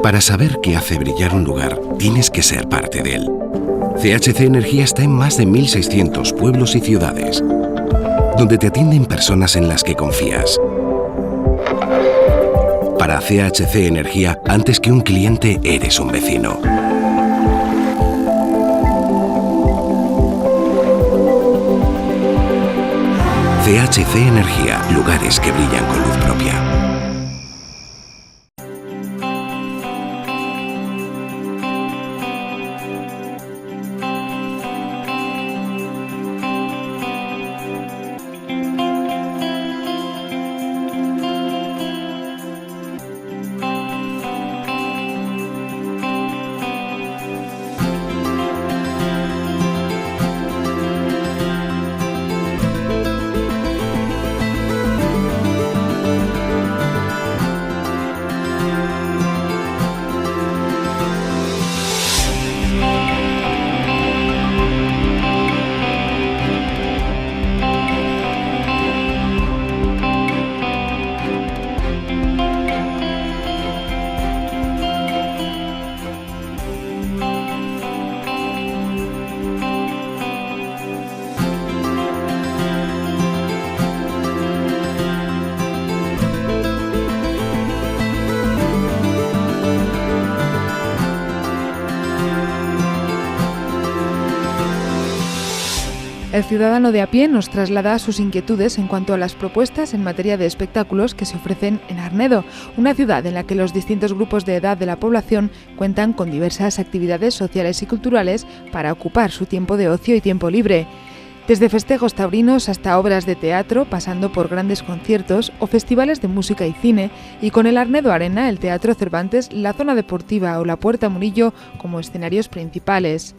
Para saber qué hace brillar un lugar, tienes que ser parte de él. CHC Energía está en más de 1.600 pueblos y ciudades, donde te atienden personas en las que confías. Para CHC Energía, antes que un cliente, eres un vecino. CHC Energía, lugares que brillan con luz propia. El ciudadano de a pie nos traslada sus inquietudes en cuanto a las propuestas en materia de espectáculos que se ofrecen en Arnedo, una ciudad en la que los distintos grupos de edad de la población cuentan con diversas actividades sociales y culturales para ocupar su tiempo de ocio y tiempo libre. Desde festejos taurinos hasta obras de teatro, pasando por grandes conciertos o festivales de música y cine, y con el Arnedo Arena, el Teatro Cervantes, la zona deportiva o la Puerta Murillo como escenarios principales.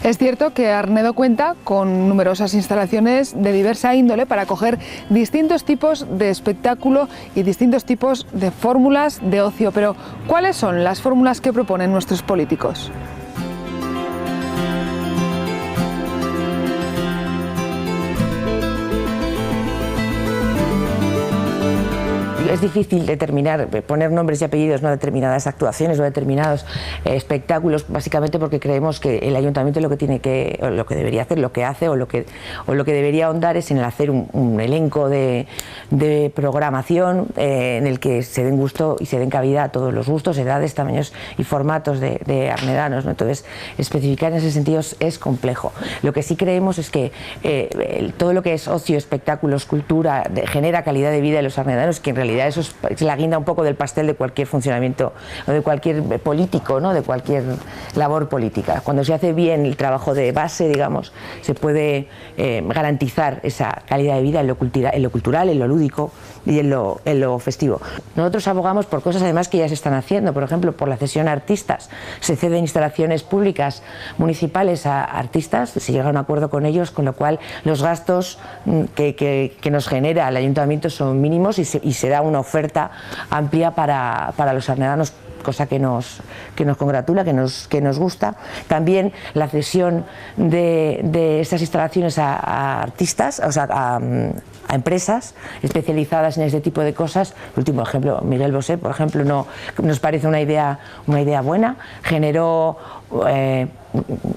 Es cierto que Arnedo cuenta con numerosas instalaciones de diversa índole para acoger distintos tipos de espectáculo y distintos tipos de fórmulas de ocio, pero ¿cuáles son las fórmulas que proponen nuestros políticos? Es difícil determinar, poner nombres y apellidos, no a determinadas actuaciones o a determinados espectáculos, básicamente porque creemos que el ayuntamiento lo que tiene que, o lo que debería hacer, lo que hace o lo que debería ahondar es en el hacer un elenco de programación en el que se den gusto y se den cabida a todos los gustos, edades, tamaños y formatos de arnedanos, ¿no? Entonces, especificar en ese sentido es complejo. Lo que sí creemos es que todo lo que es ocio, espectáculos, cultura, genera calidad de vida de los arnedanos, que en realidad eso es la guinda un poco del pastel de cualquier funcionamiento o de cualquier político, ¿no? De cualquier labor política. Cuando se hace bien el trabajo de base, digamos, se puede garantizar esa calidad de vida en lo cultural, en lo lúdico y en lo festivo. Nosotros abogamos por cosas además que ya se están haciendo, por ejemplo, por la cesión a artistas. Se ceden instalaciones públicas municipales a artistas, se llega a un acuerdo con ellos, con lo cual los gastos que nos genera el ayuntamiento son mínimos y se da una oferta amplia para los arnedanos, cosa que nos congratula, que nos gusta. También la cesión de estas instalaciones a artistas, o sea, a empresas especializadas en este tipo de cosas. El último ejemplo, Miguel Bosé, por ejemplo, nos parece una idea buena, generó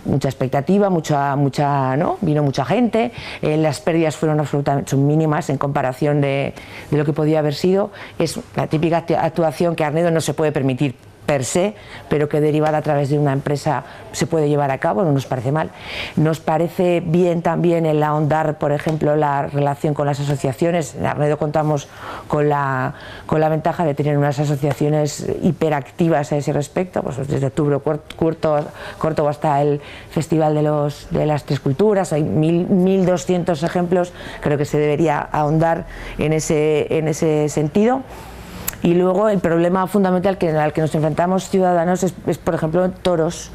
mucha expectativa, ¿no? Vino mucha gente, las pérdidas son mínimas en comparación de lo que podía haber sido. Es la típica actuación que Arnedo no se puede permitir per se, pero que derivada a través de una empresa se puede llevar a cabo, no nos parece mal. Nos parece bien también el ahondar, por ejemplo, la relación con las asociaciones. En Arnedo contamos con la ventaja de tener unas asociaciones hiperactivas a ese respecto, pues desde octubre corto hasta el Festival de las Tres Culturas. Hay 1.200 ejemplos. Creo que se debería ahondar en ese sentido. Y luego el problema fundamental al que nos enfrentamos ciudadanos es por ejemplo, toros,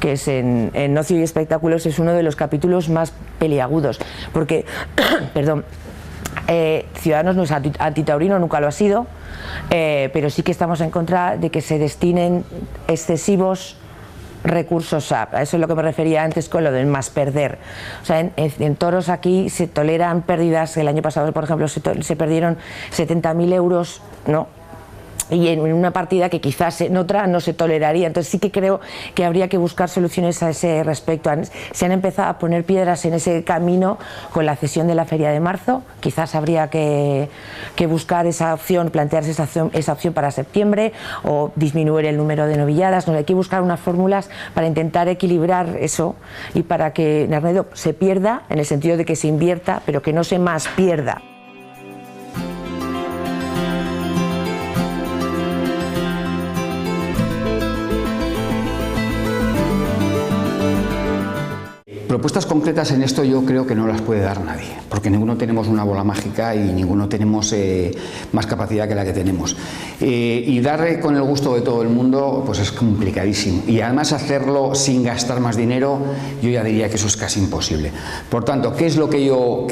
que es en ocio y espectáculos, es uno de los capítulos más peliagudos, porque, perdón, Ciudadanos no es antitaurino, nunca lo ha sido, pero sí que estamos en contra de que se destinen excesivos recursos a eso es lo que me refería antes con lo del más perder. O sea, en toros aquí se toleran pérdidas. El año pasado, por ejemplo, se perdieron 70.000 euros, ¿no? y en una partida que quizás en otra no se toleraría. Entonces sí que creo que habría que buscar soluciones a ese respecto. Se han empezado a poner piedras en ese camino con la cesión de la Feria de Marzo. Quizás habría que buscar esa opción, plantearse esa opción para septiembre, o disminuir el número de novilladas. No, hay que buscar unas fórmulas para intentar equilibrar eso y para que en Arnedo se pierda, en el sentido de que se invierta, pero que no se más pierda. Propuestas concretas en esto yo creo que no las puede dar nadie, porque ninguno tenemos una bola mágica y ninguno tenemos más capacidad que la que tenemos. Y dar con el gusto de todo el mundo pues es complicadísimo, y además hacerlo sin gastar más dinero, yo ya diría que eso es casi imposible. Por tanto, ¿qué es lo que yo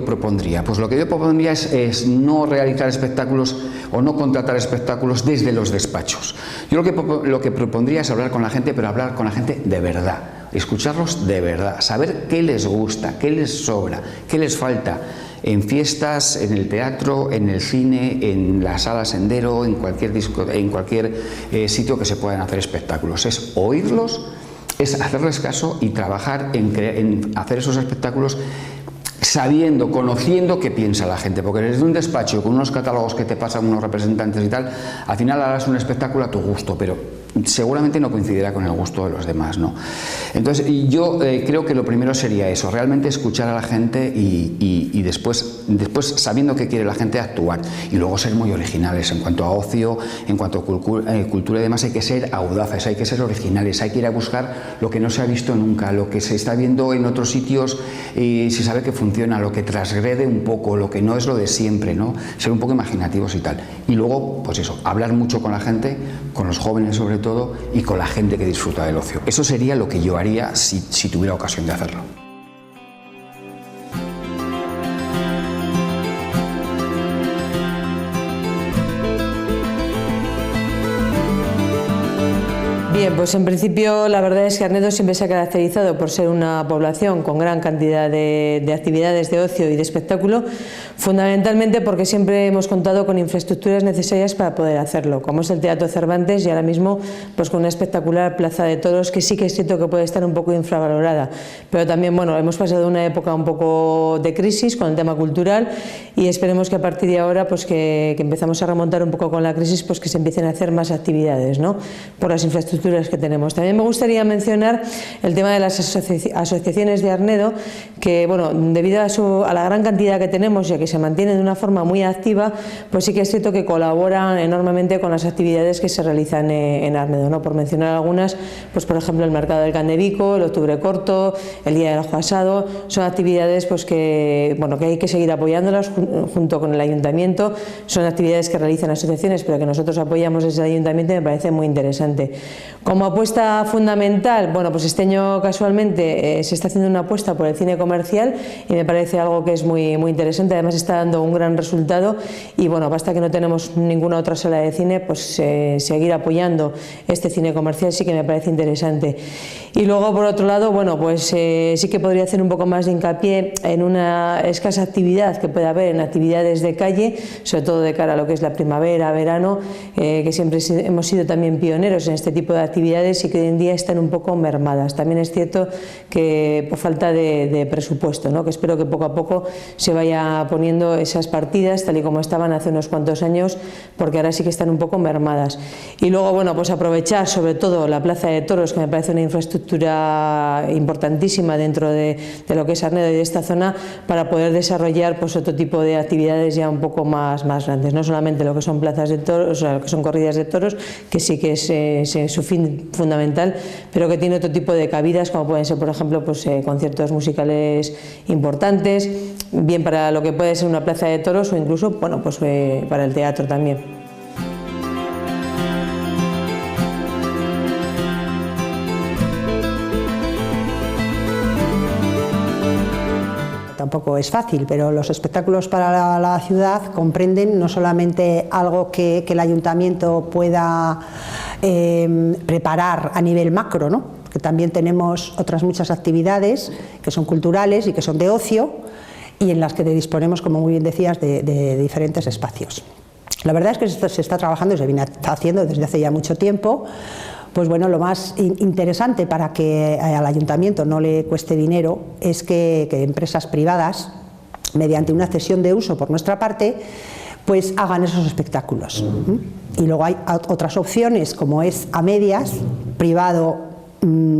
propondría? Pues lo que yo propondría es no realizar espectáculos o no contratar espectáculos desde los despachos. Yo lo que propondría es hablar con la gente, pero hablar con la gente de verdad. Escucharlos de verdad, saber qué les gusta, qué les sobra, qué les falta en fiestas, en el teatro, en el cine, en la sala Sendero, en cualquier sitio que se puedan hacer espectáculos. Es oírlos, es hacerles caso y trabajar en hacer esos espectáculos sabiendo, conociendo qué piensa la gente, porque desde un despacho con unos catálogos que te pasan unos representantes y tal, al final harás un espectáculo a tu gusto, pero seguramente no coincidirá con el gusto de los demás, ¿no? Entonces yo creo que lo primero sería eso, realmente escuchar a la gente y después sabiendo qué quiere la gente, actuar, y luego ser muy originales en cuanto a ocio, en cuanto a cultura y demás. Hay que ser audaces, hay que ser originales, hay que ir a buscar lo que no se ha visto nunca, lo que se está viendo en otros sitios y se sabe que funciona, lo que transgrede un poco, lo que no es lo de siempre, ¿no? Ser un poco imaginativos y tal. Y luego, pues eso, hablar mucho con la gente, con los jóvenes sobre todo, y con la gente que disfruta del ocio. Eso sería lo que yo haría si tuviera ocasión de hacerlo. Bien, pues en principio la verdad es que Arnedo siempre se ha caracterizado por ser una población con gran cantidad de actividades de ocio y de espectáculo, fundamentalmente porque siempre hemos contado con infraestructuras necesarias para poder hacerlo, como es el Teatro Cervantes, y ahora mismo pues con una espectacular Plaza de Toros, que sí que es cierto que puede estar un poco infravalorada, pero también, bueno, hemos pasado una época un poco de crisis con el tema cultural, y esperemos que a partir de ahora, pues que empezamos a remontar un poco con la crisis, pues que se empiecen a hacer más actividades, ¿no?, por las infraestructuras que tenemos. También me gustaría mencionar el tema de las asociaciones de Arnedo, que, bueno, debido a la gran cantidad que tenemos y a que se mantienen de una forma muy activa, pues sí que es cierto que colaboran enormemente con las actividades que se realizan en Arnedo, ¿no? Por mencionar algunas, pues por ejemplo el Mercado del Candebico, el Octubre Corto, el Día del Ajo Asado, son actividades pues que, bueno, que hay que seguir apoyándolas junto con el Ayuntamiento. Son actividades que realizan asociaciones, pero que nosotros apoyamos desde el Ayuntamiento, y me parece muy interesante. Como apuesta fundamental, bueno, pues este año casualmente se está haciendo una apuesta por el cine comercial, y me parece algo que es muy, muy interesante. Además está dando un gran resultado, y bueno, basta que no tenemos ninguna otra sala de cine, pues seguir apoyando este cine comercial sí que me parece interesante. Y luego, por otro lado, bueno, pues sí que podría hacer un poco más de hincapié en una escasa actividad que puede haber en actividades de calle, sobre todo de cara a lo que es la primavera, verano, que siempre hemos sido también pioneros en este tipo de actividades y que hoy en día están un poco mermadas. También es cierto que por falta de presupuesto, ¿no?, que espero que poco a poco se vaya poniendo esas partidas tal y como estaban hace unos cuantos años, porque ahora sí que están un poco mermadas. Y luego, bueno, pues aprovechar sobre todo la Plaza de Toros, que me parece una infraestructura importantísima dentro de lo que es Arnedo y de esta zona, para poder desarrollar pues otro tipo de actividades ya un poco más grandes, no solamente lo que son plazas de toros, o sea, lo que son corridas de toros, que sí que es su fin fundamental, pero que tiene otro tipo de cabidas, como pueden ser, por ejemplo, pues conciertos musicales importantes, bien para lo que puede ser una plaza de toros, o incluso, bueno, pues para el teatro también. Tampoco es fácil, pero los espectáculos para la ciudad comprenden no solamente algo que el ayuntamiento pueda preparar a nivel macro, ¿no?, que también tenemos otras muchas actividades que son culturales y que son de ocio, y en las que disponemos, como muy bien decías, de diferentes espacios. La verdad es que esto se está trabajando y se viene haciendo desde hace ya mucho tiempo. Pues bueno, lo más interesante para que al ayuntamiento no le cueste dinero es que empresas privadas, mediante una cesión de uso por nuestra parte, pues hagan esos espectáculos. Y luego hay otras opciones, como es a medias, privado,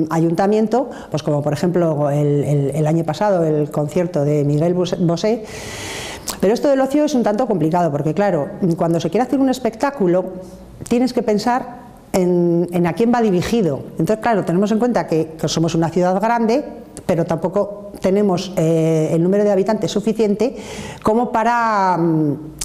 ayuntamiento, pues como por ejemplo el año pasado el concierto de Miguel Bosé. Pero esto del ocio es un tanto complicado, porque claro, cuando se quiere hacer un espectáculo tienes que pensar en a quién va dirigido. Entonces, claro, tenemos en cuenta que somos una ciudad grande, pero tampoco tenemos el número de habitantes suficiente como para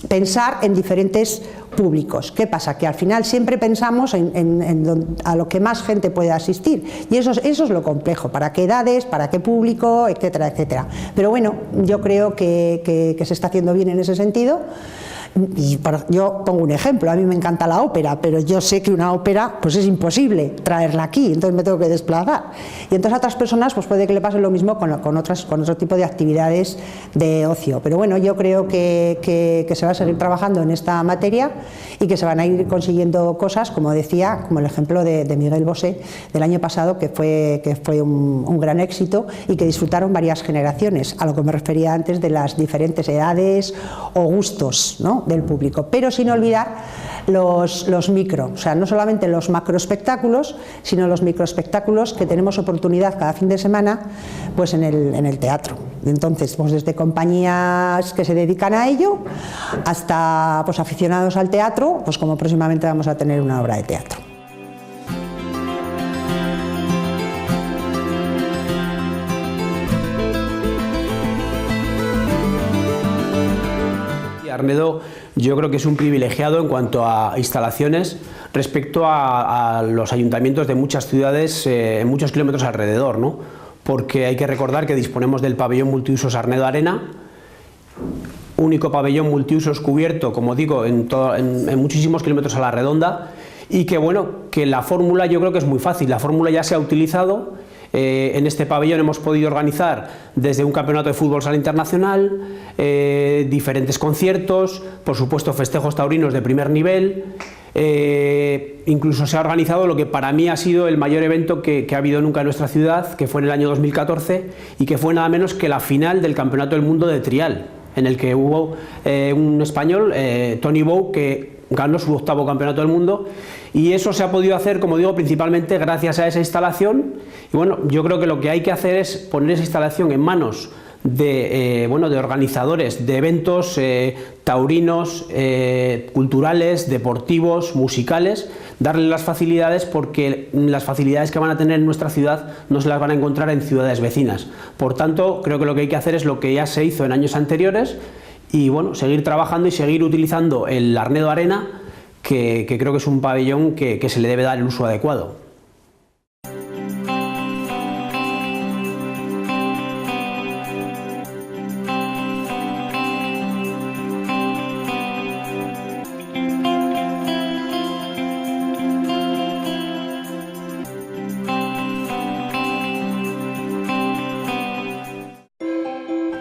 pensar en diferentes públicos. ¿Qué pasa? Que al final siempre pensamos a lo que más gente puede asistir, y eso es lo complejo, para qué edades, para qué público, etcétera, etcétera. Pero bueno, yo creo que se está haciendo bien en ese sentido. Y yo pongo un ejemplo, a mí me encanta la ópera, pero yo sé que una ópera pues es imposible traerla aquí, entonces me tengo que desplazar. Y entonces a otras personas pues puede que le pase lo mismo con otro tipo de actividades de ocio. Pero bueno, yo creo que se va a seguir trabajando en esta materia y que se van a ir consiguiendo cosas, como decía, como el ejemplo de Miguel Bosé del año pasado, que fue un gran éxito y que disfrutaron varias generaciones, a lo que me refería antes de las diferentes edades o gustos, ¿no?, del público, pero sin olvidar los micro, o sea, no solamente los macroespectáculos, sino los microespectáculos que tenemos oportunidad cada fin de semana pues en el teatro. Entonces, pues desde compañías que se dedican a ello hasta pues aficionados al teatro, pues como próximamente vamos a tener una obra de teatro. Arnedo, yo creo que es un privilegiado en cuanto a instalaciones respecto a los ayuntamientos de muchas ciudades en muchos kilómetros alrededor, ¿no? Porque hay que recordar que disponemos del pabellón multiusos Arnedo Arena, único pabellón multiusos cubierto, como digo, en muchísimos kilómetros a la redonda, y que bueno, que la fórmula yo creo que es muy fácil, la fórmula ya se ha utilizado. En este pabellón hemos podido organizar desde un campeonato de fútbol sala internacional, diferentes conciertos, por supuesto festejos taurinos de primer nivel, incluso se ha organizado lo que para mí ha sido el mayor evento que ha habido nunca en nuestra ciudad, que fue en el año 2014 y que fue nada menos que la final del Campeonato del Mundo de Trial, en el que hubo un español, Tony Bou, que ganó su 8º campeonato del mundo, y eso se ha podido hacer, como digo, principalmente gracias a esa instalación. Y bueno, yo creo que lo que hay que hacer es poner esa instalación en manos de organizadores de eventos taurinos, culturales, deportivos, musicales, darles las facilidades, porque las facilidades que van a tener en nuestra ciudad no se las van a encontrar en ciudades vecinas. Por tanto, creo que lo que hay que hacer es lo que ya se hizo en años anteriores, y bueno, seguir trabajando y seguir utilizando el Arnedo Arena, que creo que es un pabellón que se le debe dar el uso adecuado.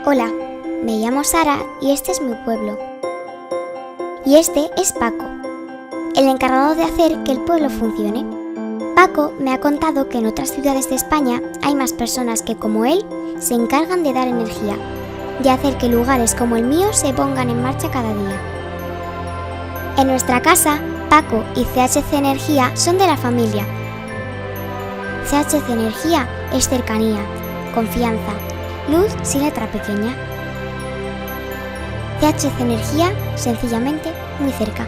Hola, me llamo Sara y este es mi pueblo. Y este es Paco, el encargado de hacer que el pueblo funcione. Paco me ha contado que en otras ciudades de España hay más personas que, como él, se encargan de dar energía, de hacer que lugares como el mío se pongan en marcha cada día. En nuestra casa, Paco y CHC Energía son de la familia. CHC Energía es cercanía, confianza, luz sin letra pequeña. CHC Energía, sencillamente, muy cerca.